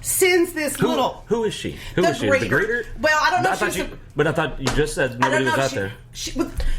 sends this little... Who is she? Who is she? The greeter? Well, I don't know But I thought you just said nobody was out there.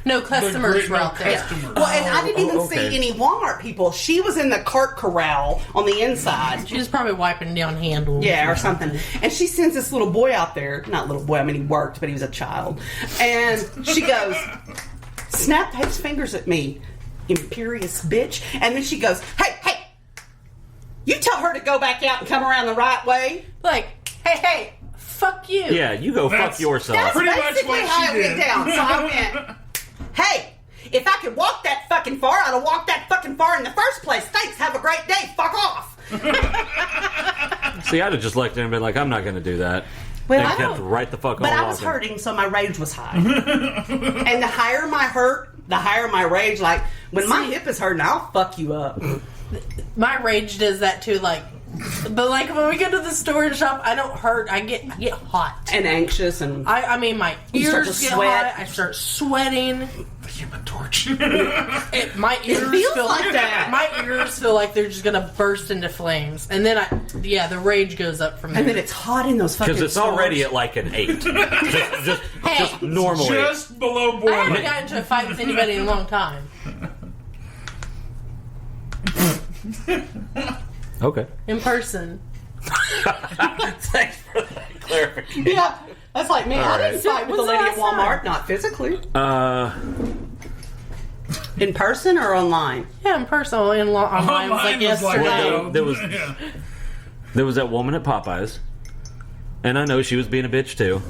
No, customers were out there. Customers. Well, and I didn't even see any Walmart people. She was in the cart corral on the inside. She was probably wiping down handles. Yeah, or something. And she sends this little boy out there. Not little boy, I mean, he worked, but he was a child. And she goes, snapped his fingers at me, imperious bitch. And then she goes, hey, you tell her to go back out and come around the right way. Like, hey, fuck you. Yeah, you go fuck yourself. That's Pretty much basically what how she it went did. down. So I went, hey, if I could walk that fucking far, I'd have walked that fucking far in the first place. Thanks, have a great day, fuck off. See, I'd have just looked at him and been like, I'm not going to do that. Well, and I kept don't- right the fuck on But I walking. was hurting, so my rage was high. And the higher my hurt, the higher my rage. Like, when my hip is hurting, I'll fuck you up. My rage does that too, like, but like when we go to the store and shop, I don't hurt. I get hot And anxious and... I mean, my You start ears to get sweat. hot. I start sweating. The Human Torch. My ears feels feel like that. My ears feel like they're just gonna burst into flames, and then the rage goes up from there. And then it's hot in those fucking Because it's already at like an 8. just normally. Just below I boiling. haven't gotten into a fight with anybody in a long time. Okay. In person. Thanks for that clarification. Yeah, that's like me. I didn't right. fight with the When's the lady at last Walmart, time? not physically. In person or online? Yeah, in person. Online was like Online was like, yesterday. wow. There was that woman at Popeyes. And I know she was being a bitch too.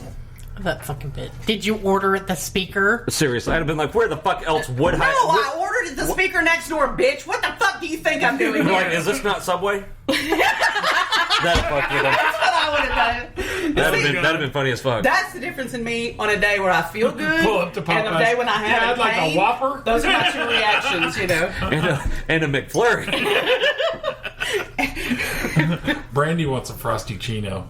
That fucking bit. Did you order at the speaker? Seriously, I'd have been like, where the fuck else would No, I ordered at the speaker next door, bitch. What the fuck do you think I'm doing Like, here? is this not Subway? That fuck would have. That's what I would have done. That'd have been funny as fuck. That's the difference in me on a day where I feel good Pull up to Popeyes. and a day when I have Yeah, like a pain. Whopper. Those are my two reactions, you know. And a McFlurry. Brandy wants a Frosty Chino.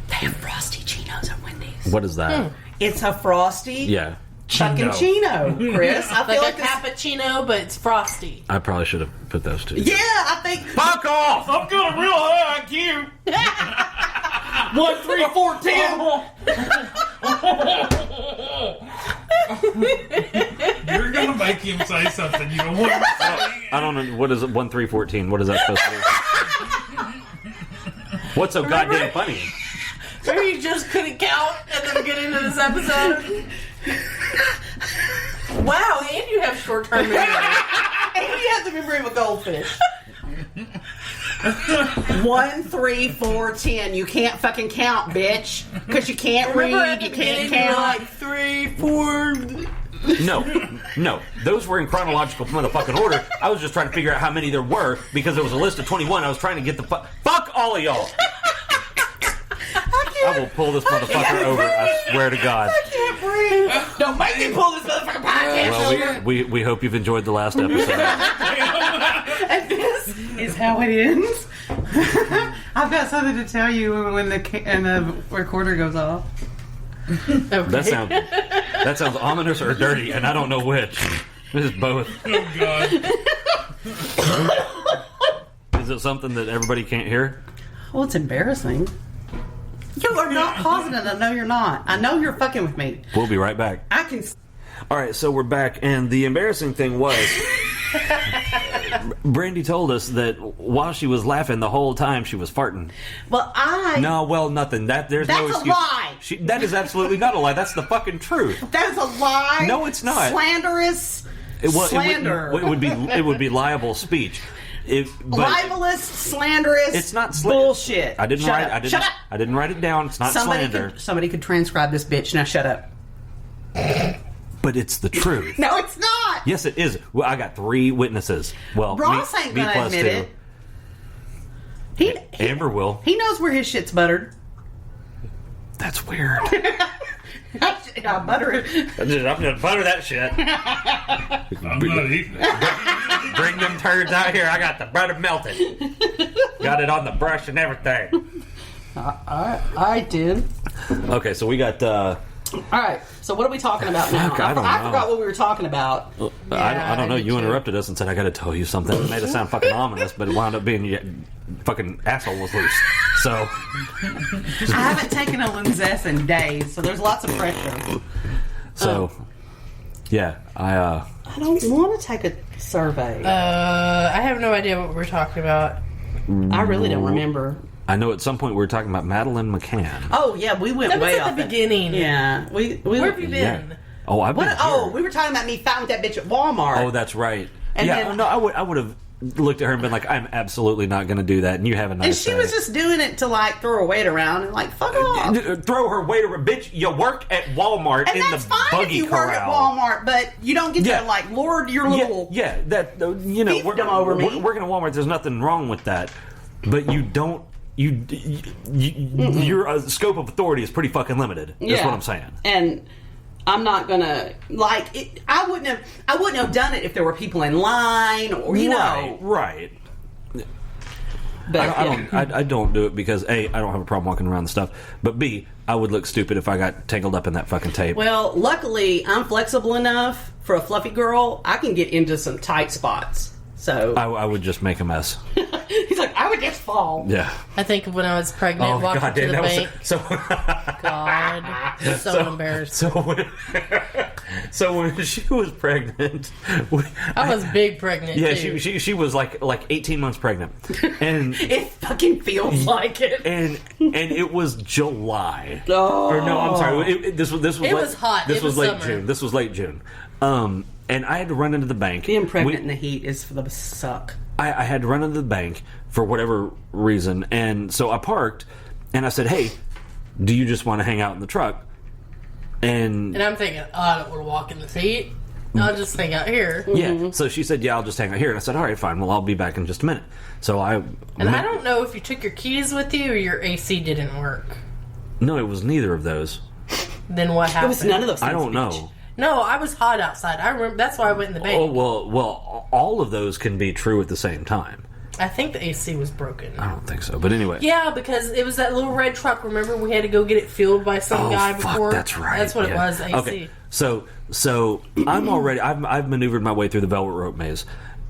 They have Frosty Chinos at Wendy's. What is that? It's a Frosty Yeah. fucking Chino, Chris. I feel Like like a this... cappuccino, but it's frosty. I probably should have put those two. Yeah, I think... Fuck off! I've got a real high IQ. 1, 3, 4, 10. You're gonna make him say something you don't want to say. I don't know. What is it? 1, 3, 14. What is that supposed to be? What's so goddamn funny? Maybe you just couldn't count at the beginning of this episode. Wow, and you have short-term memory. And you have the memory of a goldfish. 1, 3, 4, 10. You can't fucking count, bitch. Because you can't Remember read, at the you can't beginning, you were count. like 3, 4. No. Those were in chronological motherfucking order. I was just trying to figure out how many there were because there was a list of 21. I was trying to get the fuck all of y'all. I will pull this motherfucker over. I swear to God. I can't breathe. Don't make me pull this motherfucking podcast over. Well, we hope you've enjoyed the last episode. And this is how it ends. I've got something to tell you when the recorder goes off. That sounds ominous or dirty, and I don't know which. This is both. Oh God. Is it something that everybody can't hear? Well, it's embarrassing. You are not positive. I know you're not. I know you're fucking with me. We'll be right back. I can... All right, so we're back, and the embarrassing thing was, Brandy told us that while she was laughing the whole time, she was farting. Well, Nothing. There's no That's a excuse. lie. That is absolutely not a lie. That's the fucking truth. That is a lie. No, it's not. Slanderous. Slander. It would be liable speech. Libelous, slanderous. It's not bullshit. I didn't Shut write. up. I didn't. Shut up. I didn't write it down. It's not slander. Somebody could transcribe this bitch. Now shut up. But it's the truth. No, it's not. Yes, it is. Well, I got 3 witnesses. Well, Ross ain't gonna plus admit 2. it. Amber will. He knows where his shit's buttered. That's weird. I butter it. I'm gonna butter that shit. I'm not eating it. Bring them turds out here. I got the butter melted. Got it on the brush and everything. I did. Okay, so we got All right. So what are we talking about now? Fuck, I don't know. forgot what we were talking about. I don't know. did You too. interrupted us and said I got to tell you something. It made it sound fucking ominous, but it wound up being fucking asshole was loose. So I haven't taken a Linzess in days, so there's lots of pressure. so yeah, I don't want to take a survey. I have no idea what we're talking about. I really don't remember. I know at some point we were talking about Madeline McCann. Oh yeah, we went That was way at off the beginning. Yeah, we. Where have you been? Yeah. Oh, I've been What? Oh, here. we were talking about me found that bitch at Walmart. Oh, that's right. And yeah, then- no, I would have looked at her and been like, I'm absolutely not going to do that, and you have a nice and she day. was just doing it to like throw her weight around and like fuck off. Throw her weight around. Bitch, you work at Walmart And in that's the fine buggy if you corral. work at Walmart, but you don't get Yeah. to like lord your little. Yeah, that you know, Fiefdom over me. working at Walmart. There's nothing wrong with that, but you don't. Your scope of authority is pretty fucking limited. That's Yeah. what I'm saying. And I'm not gonna like it. I wouldn't have done it if there were people in line or you know. Right. But I don't do it because A, I don't have a problem walking around the stuff, but B, I would look stupid if I got tangled up in that fucking tape. Well, luckily I'm flexible enough for a fluffy girl. I can get into some tight spots. So I would just make a mess. he's like, I would just fall. Yeah. I think when I was pregnant, Oh walking god to damn, the that bank. was so. God, so embarrassed. So when she was pregnant, I was big pregnant. yeah, too. she was like 18 months pregnant, and It fucking feels like it. and it was July. Oh. Or no, I'm sorry. This was It was hot. This It was was late summer. June. This was late June. And I had to run into the bank. Being pregnant We- in the heat is for the suck. I had to run into the bank for whatever reason, and so I parked, and I said, "Hey, do you just want to hang out in the truck?" And And I'm thinking, oh, I don't want to walk in the heat. I'll just hang out here. yeah, so she said, "Yeah, I'll just hang out here." And I said, "All right, fine. Well, I'll be back in just a minute." So I And I don't know if you took your keys with you or your AC didn't work. No, it was neither of those. Then what It happened? was none of those things. I don't bitch. know. No, I was hot outside. I remember. That's why I went in the bank. Oh well, all of those can be true at the same time. I think the AC was broken. I don't think so, but anyway. Yeah, because it was that little red truck. Remember, we had to go get it fueled by some guy fuck, before. that's right. That's what yeah. it was. AC. Okay, so I'm already. I've maneuvered my way through the velvet rope maze,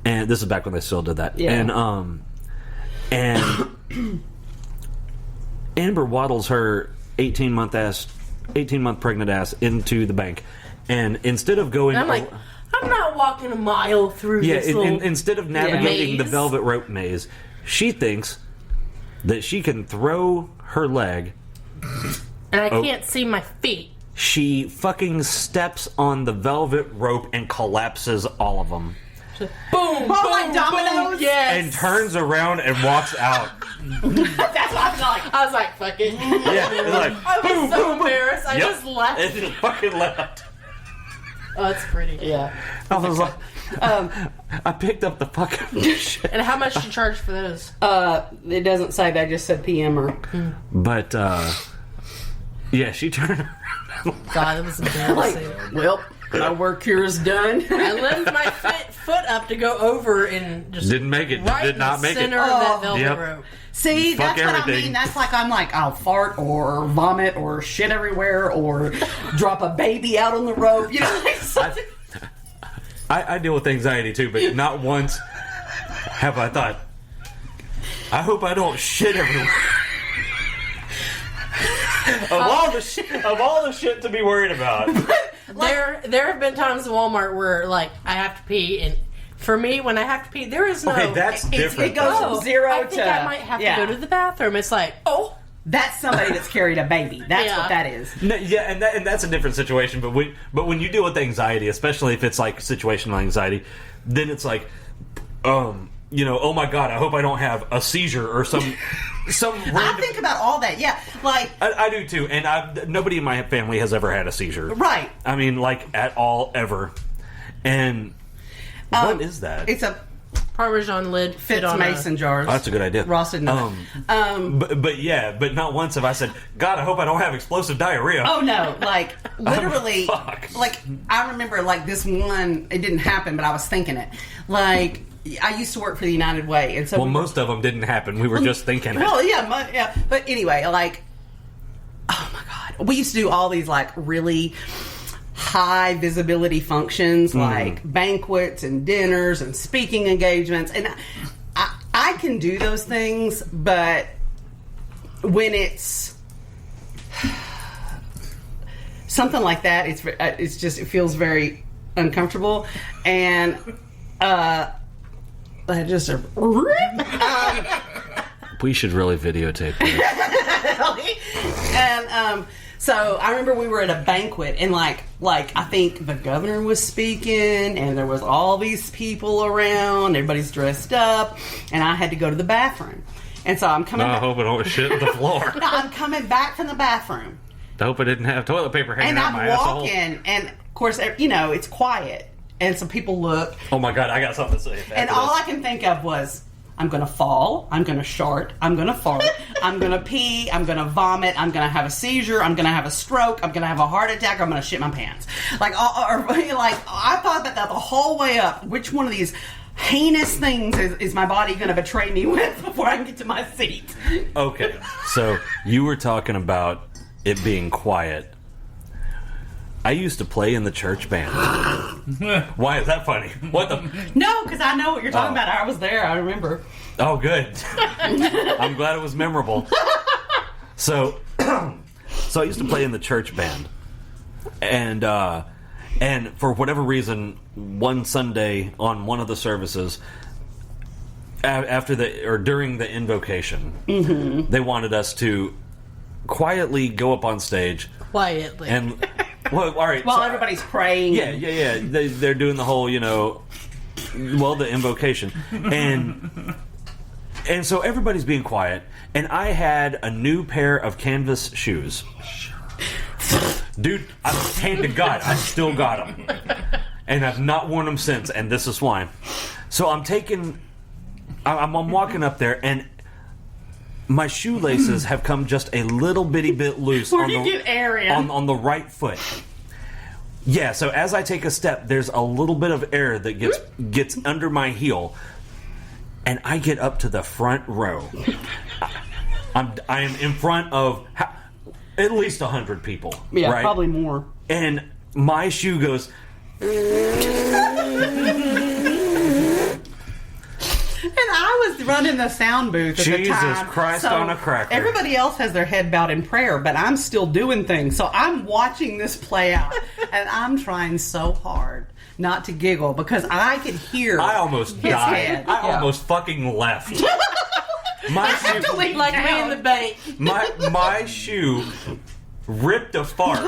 and this is back when they still did that. Yeah. And Amber waddles her 18-month pregnant ass into the bank, and instead of going, And I'm like, I'm not walking a mile through yeah, this little instead of navigating the maze. velvet rope maze, she thinks that she can throw her leg. and I can't see my feet. She fucking steps on the velvet rope and collapses all of them. Boom, boom, like dominoes? boom, yes. And turns around and walks out. That's what I was like. I was like, fuck it. Yeah, it's like, I was boom, so boom, boom. embarrassed. I Yep. just left. And just fucking left. Oh, it's pretty. Yeah. I was like, I picked up the fucking shit. And how much you charge for those? It doesn't say. They just said PM'er. But, yeah, she turned around. God, it was embarrassing. Well, my work here is done. I lifted my foot up to go over and just Didn't make it. right Did not in make the it. center of that velvet Yep. rope. See, Fuck that's what I everything. mean. That's like I'm like, I'll fart or vomit or shit everywhere or drop a baby out on the rope. You know, like something. I deal with anxiety too, but not once have I thought, I hope I don't shit everywhere. of all the shit to be worried about. There have been times in Walmart where like I have to pee, and for me, when I have to pee, there is no. Okay, that's different. It goes Oh, from 0 I to. think I might have yeah. to go to the bathroom. It's like, oh, That's somebody that's carried a baby. That's Yeah. what that is. No, yeah, and that's a different situation. But when you deal with anxiety, especially if it's like situational anxiety, then it's like, oh my god, I hope I don't have a seizure or some I random. think about all that. Yeah, like I do too, and nobody in my family has ever had a seizure. right. I mean, like at all ever. And what is that? It's a Parmesan lid fit Fitz on Mason jars. Oh, that's a good idea. Ross didn't know that. But not once have I said, God, I hope I don't have explosive diarrhea. Oh no! Like literally, fuck. like I remember like this one. It didn't happen, but I was thinking it. Like I used to work for the United Way, and so Well, most of them didn't happen. We were just thinking it. Well, yeah, but anyway, like, oh my god, we used to do all these like really high visibility functions like banquets and dinners and speaking engagements, and I can do those things, but when it's something like that, it's just, it feels very uncomfortable, and I just We should really videotape that. and so I remember we were at a banquet, and like I think the governor was speaking, and there was all these people around. Everybody's dressed up, and I had to go to the bathroom. And so I'm coming. I hope I don't shit on the floor. No, I'm coming back from the bathroom, I hope I didn't have toilet paper hanging and out my I'm asshole. walking, and of course, you know, it's quiet, and some people look, Oh my god, I got something to say. and all I can think of was, I'm going to fall, I'm going to shart, I'm going to fart, I'm going to pee, I'm going to vomit, I'm going to have a seizure, I'm going to have a stroke, I'm going to have a heart attack, I'm going to shit my pants. Like I thought that the whole way up, which one of these heinous things is my body going to betray me with before I can get to my seat? Okay, so you were talking about it being quiet. I used to play in the church band. Why is that funny? What the? No, because I know what you're talking about. I was there, I remember. Oh, good. I'm glad it was memorable. So I used to play in the church band, and for whatever reason, one Sunday on one of the services, during the invocation, they wanted us to quietly go up on stage. Quietly. And well, all right. Well, so- everybody's praying. Yeah. They're doing the whole, the invocation, and so everybody's being quiet, and I had a new pair of canvas shoes. Dude, hand to God, I still got them, and I've not worn them since, and this is why. So I'm walking up there, and my shoelaces have come just a little bitty bit loose Where'd you get air in? on the right foot. Yeah, so as I take a step, there's a little bit of air that gets under my heel, and I get up to the front row. I am in front of at least 100 people. Yeah, right? probably more. And my shoe goes. And I was running the sound booth at the Jesus time. Christ so on a cracker. Everybody else has their head bowed in prayer, but I'm still doing things. So I'm watching this play out, and I'm trying so hard not to giggle because I could hear. I almost his died. head. I Yeah. almost fucking left. My shoe, Totally Like me in the bank. my shoe ripped a fart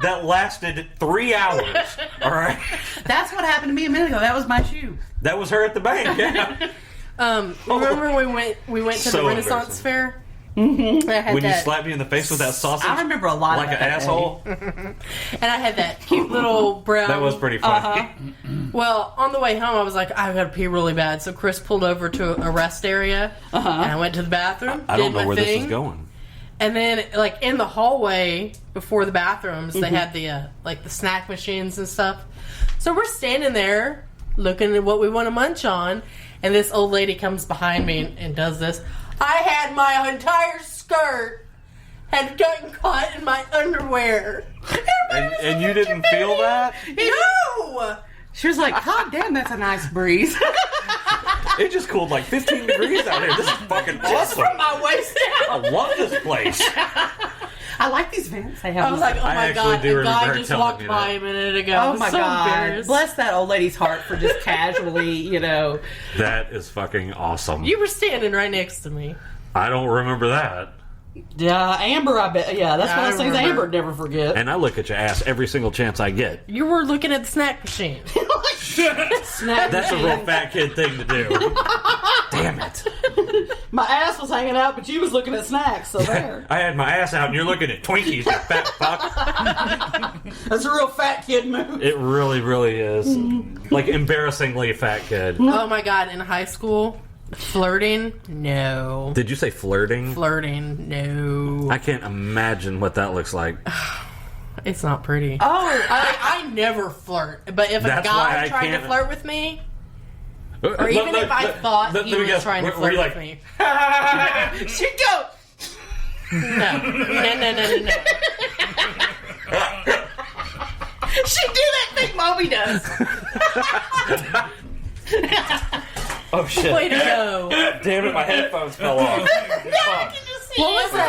that lasted 3 hours. All right, That's what happened to me a minute ago. That was my shoe. that was her at the bank. Yeah. Remember we went to So the Renaissance embarrassing. Fair? Mm-hmm. I had When you that, slapped me in the face with that sausage, I remember a lot like of an that asshole. and I had that cute little brown. That was pretty funny. Well, on the way home, I was like, I've got to pee really bad. So Chris pulled over to a rest area, and I went to the bathroom. I don't did know my where thing, this is going. And then, like in the hallway before the bathrooms, they had the the snack machines and stuff. So we're standing there looking at what we want to munch on, and this old lady comes behind me and does this. I had my entire skirt had gotten caught in my underwear. And you didn't feel that? No. She was like, God damn, that's a nice breeze. It just cooled like 15 degrees out here. This is fucking awesome. From my waist down. I love this place. I like these vents they have. I was like, oh I my actually god, do a remember guy her just telling walked me by that. a minute ago. I oh was my so God. embarrassed. Bless that old lady's heart for just casually, That is fucking awesome. You were standing right next to me. I don't remember that. Yeah, Amber, I bet. Yeah, that's Yeah, one I of those things remember. Amber would never forget. And I look at your ass every single chance I get. You were looking at the snack machine. Snap That's a machine. real fat kid thing to do. Damn it. My ass was hanging out, but you was looking at snacks, so there. I had my ass out and you're looking at Twinkies, you fat fuck. That's a real fat kid move. It really, really is. Like embarrassingly fat kid. Oh my god, in high school, flirting? No. Did you say flirting? Flirting? No. I can't imagine what that looks like. It's not pretty. Oh, I never flirt, but if a That's why guy I tried to can't- flirt with me, or even if I thought he was trying to flirt with me, she go. no. She do that thing Moby does. Oh shit! Way to go. Damn it, my headphones fell off. I can just see What was it.